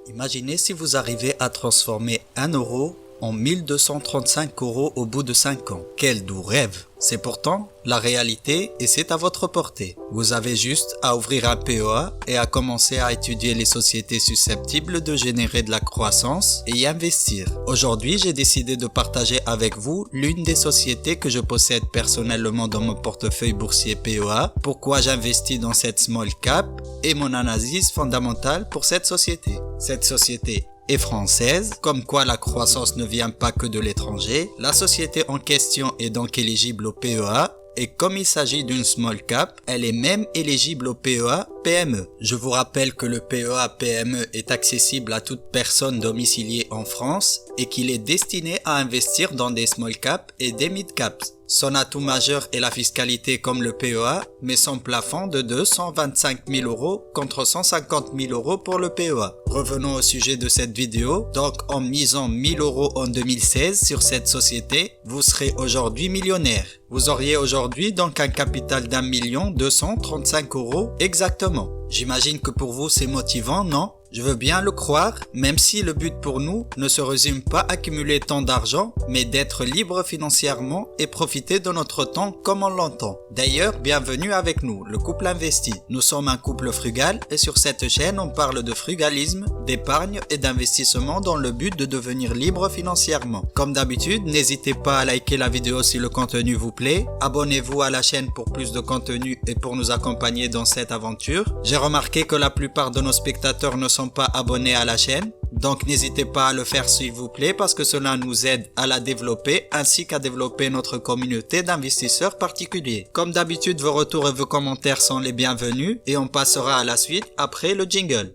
Imaginez si vous arrivez à transformer 1 euro en 1235 euros au bout de 5 ans. Quel doux rêve! C'est pourtant la réalité et c'est à votre portée. Vous avez juste à ouvrir un PEA et à commencer à étudier les sociétés susceptibles de générer de la croissance et y investir. Aujourd'hui, j'ai décidé de partager avec vous l'une des sociétés que je possède personnellement dans mon portefeuille boursier PEA, pourquoi j'investis dans cette small cap et mon analyse fondamentale pour cette société. Cette société est française, comme quoi la croissance ne vient pas que de l'étranger. La société en question est donc éligible au PEA et comme il s'agit d'une small cap, elle est même éligible au PEA PME. Je vous rappelle que le PEA PME est accessible à toute personne domiciliée en France et qu'il est destiné à investir dans des small caps et des mid caps. Son atout majeur est la fiscalité comme le PEA, mais son plafond de 225 000 euros contre 150 000 euros pour le PEA. Revenons au sujet de cette vidéo. Donc en misant 1000 euros en 2016 sur cette société, vous serez aujourd'hui millionnaire. Vous auriez aujourd'hui donc un capital d'1 235 000 euros exactement. J'imagine que pour vous c'est motivant, non ? Je veux bien le croire, même si le but pour nous ne se résume pas à accumuler tant d'argent, mais d'être libre financièrement et profiter de notre temps comme on l'entend. D'ailleurs, bienvenue avec nous, le couple investi. Nous sommes un couple frugal et sur cette chaîne, on parle de frugalisme, d'épargne et d'investissement dans le but de devenir libre financièrement. Comme d'habitude, n'hésitez pas à liker la vidéo si le contenu vous plaît. Abonnez-vous à la chaîne pour plus de contenu et pour nous accompagner dans cette aventure. J'ai remarqué que la plupart de nos spectateurs ne sont pas abonnés à la chaîne, donc n'hésitez pas à le faire s'il vous plaît parce que cela nous aide à la développer ainsi qu'à développer notre communauté d'investisseurs particuliers. Comme d'habitude, vos retours et vos commentaires sont les bienvenus et on passera à la suite après le jingle.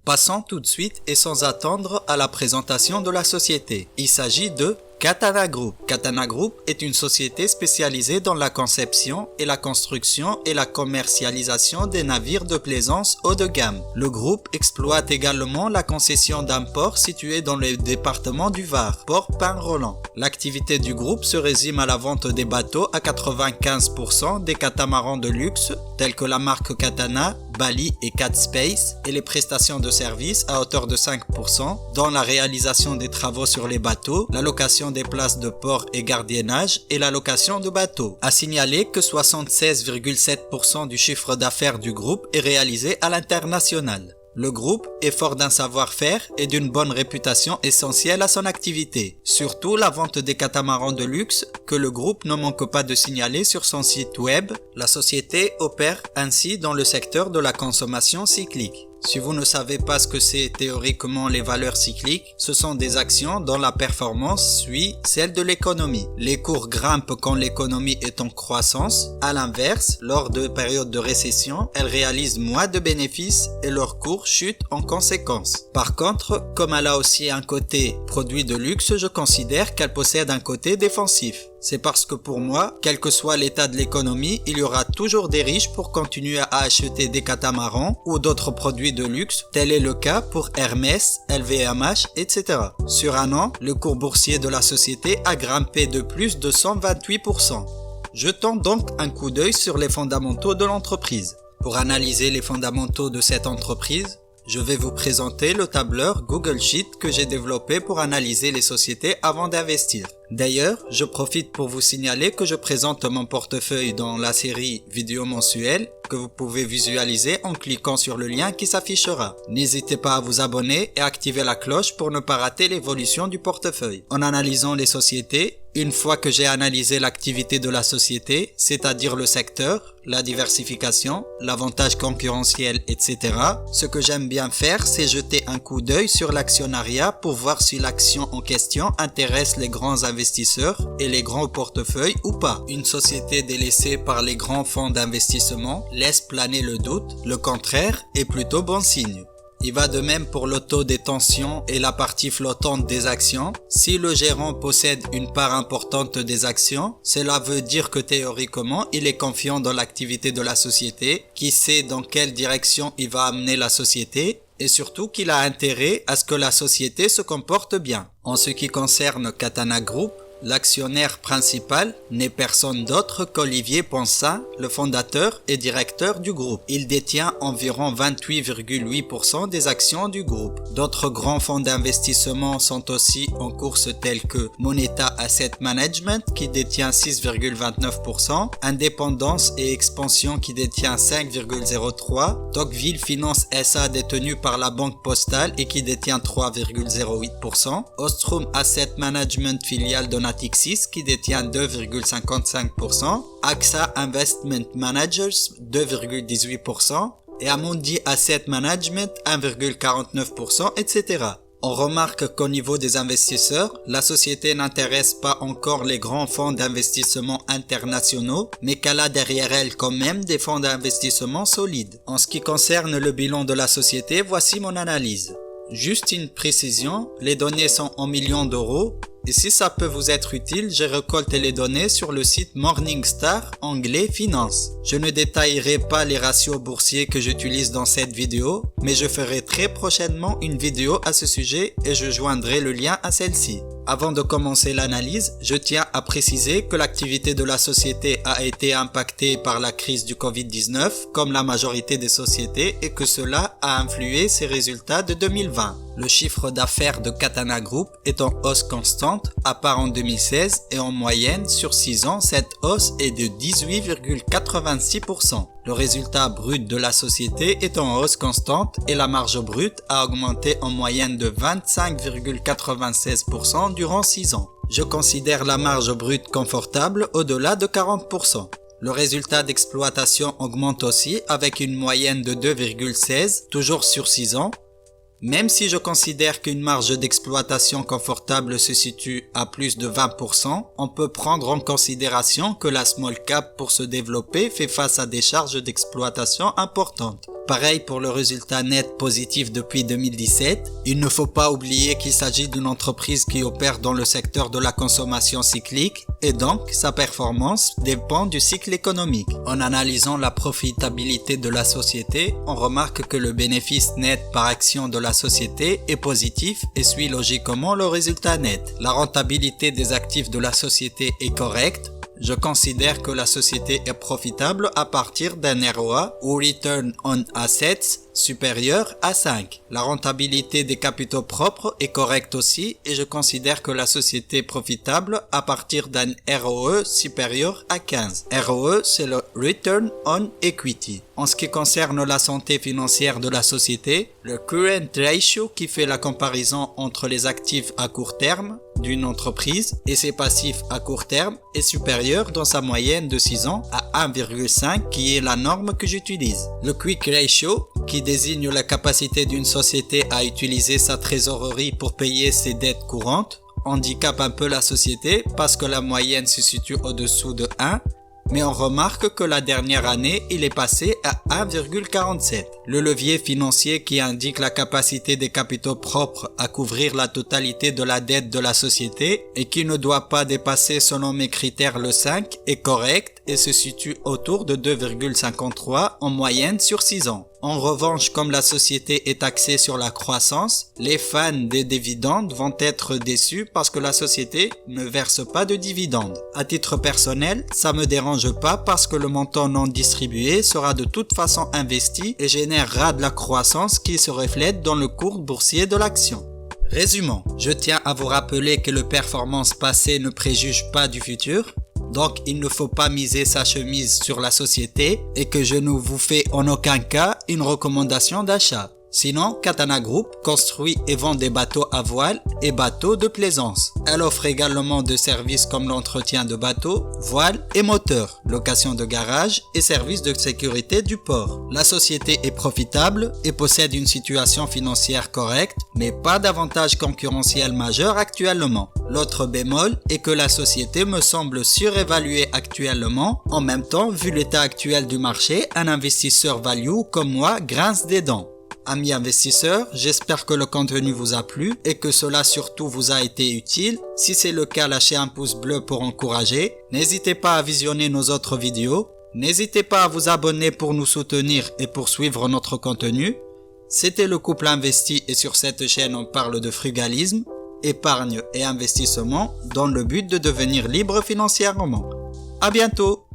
Passons tout de suite et sans attendre à la présentation de la société. Il s'agit de Katana Group. Katana Group est une société spécialisée dans la conception et la construction et la commercialisation des navires de plaisance haut de gamme. Le groupe exploite également la concession d'un port situé dans le département du Var, Port Pain-Rolland. L'activité du groupe se résume à la vente des bateaux à 95% des catamarans de luxe tels que la marque Katana, Bali et Cat Space et les prestations de services à hauteur de 5% dans la réalisation des travaux sur les bateaux, la location des places de port et gardiennage et la location de bateaux. À signaler que 76,7% du chiffre d'affaires du groupe est réalisé à l'international. Le groupe est fort d'un savoir-faire et d'une bonne réputation essentielle à son activité, surtout la vente des catamarans de luxe que le groupe ne manque pas de signaler sur son site web. La société opère ainsi dans le secteur de la consommation cyclique. Si vous ne savez pas ce que c'est théoriquement les valeurs cycliques, ce sont des actions dont la performance suit celle de l'économie. Les cours grimpent quand l'économie est en croissance. À l'inverse, lors de périodes de récession, elles réalisent moins de bénéfices et leur cours chute en conséquence. Par contre, comme elle a aussi un côté produit de luxe, je considère qu'elle possède un côté défensif. C'est parce que pour moi, quel que soit l'état de l'économie, il y aura toujours des riches pour continuer à acheter des catamarans ou d'autres produits de luxe. Tel est le cas pour Hermès, LVMH, etc. Sur un an, le cours boursier de la société a grimpé de plus de 128%. Jetons donc un coup d'œil sur les fondamentaux de l'entreprise. Pour analyser les fondamentaux de cette entreprise, je vais vous présenter le tableur Google Sheet que j'ai développé pour analyser les sociétés avant d'investir. D'ailleurs, je profite pour vous signaler que je présente mon portefeuille dans la série vidéo mensuelle que vous pouvez visualiser en cliquant sur le lien qui s'affichera. N'hésitez pas à vous abonner et activer la cloche pour ne pas rater l'évolution du portefeuille. En analysant les sociétés, une fois que j'ai analysé l'activité de la société, c'est-à-dire le secteur, la diversification, l'avantage concurrentiel, etc., ce que j'aime bien faire, c'est jeter un coup d'œil sur l'actionnariat pour voir si l'action en question intéresse les grands investisseurs et les grands portefeuilles ou pas. Une société délaissée par les grands fonds d'investissement laisse planer le doute, le contraire est plutôt bon signe. Il va de même pour l'autodétention et la partie flottante des actions. Si le gérant possède une part importante des actions, cela veut dire que théoriquement, il est confiant dans l'activité de la société, qui sait dans quelle direction il va amener la société, et surtout qu'il a intérêt à ce que la société se comporte bien. En ce qui concerne Katana Group, l'actionnaire principal n'est personne d'autre qu'Olivier Ponsin, le fondateur et directeur du groupe. Il détient environ 28,8% des actions du groupe. D'autres grands fonds d'investissement sont aussi en course tels que Moneta Asset Management qui détient 6,29%, Indépendance et Expansion qui détient 5,03%, Tocqueville Finance SA détenu par la Banque Postale et qui détient 3,08%, Ostrom Asset Management filiale de Natixis qui détient 2,55%, AXA Investment Managers 2,18% et Amundi Asset Management 1,49%, etc. On remarque qu'au niveau des investisseurs, la société n'intéresse pas encore les grands fonds d'investissement internationaux, mais qu'elle a derrière elle quand même des fonds d'investissement solides. En ce qui concerne le bilan de la société, voici mon analyse. Juste une précision, les données sont en millions d'euros. Et si ça peut vous être utile, j'ai récolté les données sur le site Morningstar anglais Finance. Je ne détaillerai pas les ratios boursiers que j'utilise dans cette vidéo, mais je ferai très prochainement une vidéo à ce sujet et je joindrai le lien à celle-ci. Avant de commencer l'analyse, je tiens à préciser que l'activité de la société a été impactée par la crise du Covid-19 comme la majorité des sociétés et que cela a influé ses résultats de 2020. Le chiffre d'affaires de Katana Group est en hausse constante, à part en 2016 et en moyenne sur 6 ans, cette hausse est de 18,86%. Le résultat brut de la société est en hausse constante et la marge brute a augmenté en moyenne de 25,96% durant 6 ans. Je considère la marge brute confortable au-delà de 40%. Le résultat d'exploitation augmente aussi avec une moyenne de 2,16, toujours sur 6 ans. Même si je considère qu'une marge d'exploitation confortable se situe à plus de 20%, on peut prendre en considération que la small cap pour se développer fait face à des charges d'exploitation importantes. Pareil pour le résultat net positif depuis 2017, il ne faut pas oublier qu'il s'agit d'une entreprise qui opère dans le secteur de la consommation cyclique et donc sa performance dépend du cycle économique. En analysant la profitabilité de la société, on remarque que le bénéfice net par action de la société est positif et suit logiquement le résultat net. La rentabilité des actifs de la société est correcte. Je considère que la société est profitable à partir d'un ROA ou Return on Assets supérieur à 5. La rentabilité des capitaux propres est correcte aussi et je considère que la société est profitable à partir d'un ROE supérieur à 15. ROE, c'est le Return on Equity. En ce qui concerne la santé financière de la société, le Current Ratio qui fait la comparaison entre les actifs à court terme d'une entreprise et ses passifs à court terme est supérieur dans sa moyenne de 6 ans à 1,5 qui est la norme que j'utilise. Le Quick Ratio qui désigne la capacité d'une société à utiliser sa trésorerie pour payer ses dettes courantes handicape un peu la société parce que la moyenne se situe au-dessous de 1. Mais on remarque que la dernière année, il est passé à 1,47. Le levier financier qui indique la capacité des capitaux propres à couvrir la totalité de la dette de la société et qui ne doit pas dépasser selon mes critères le 5 est correct et se situe autour de 2,53 en moyenne sur 6 ans. En revanche, comme la société est axée sur la croissance, les fans des dividendes vont être déçus parce que la société ne verse pas de dividendes. À titre personnel, ça me dérange pas parce que le montant non distribué sera de toute façon investi et générera de la croissance qui se reflète dans le cours boursier de l'action. Résumons, je tiens à vous rappeler que les performances passées ne préjugent pas du futur. Donc, il ne faut pas miser sa chemise sur la société et que je ne vous fais en aucun cas une recommandation d'achat. Sinon, Katana Group construit et vend des bateaux à voile et bateaux de plaisance. Elle offre également des services comme l'entretien de bateaux, voiles et moteurs, location de garage et services de sécurité du port. La société est profitable et possède une situation financière correcte, mais pas d'avantage concurrentiel majeur actuellement. L'autre bémol est que la société me semble surévaluée actuellement. En même temps, vu l'état actuel du marché, un investisseur value comme moi grince des dents. Amis investisseurs, j'espère que le contenu vous a plu et que cela surtout vous a été utile. Si c'est le cas, lâchez un pouce bleu pour encourager. N'hésitez pas à visionner nos autres vidéos. N'hésitez pas à vous abonner pour nous soutenir et pour suivre notre contenu. C'était le couple investi et sur cette chaîne on parle de frugalisme, épargne et investissement dans le but de devenir libre financièrement. À bientôt!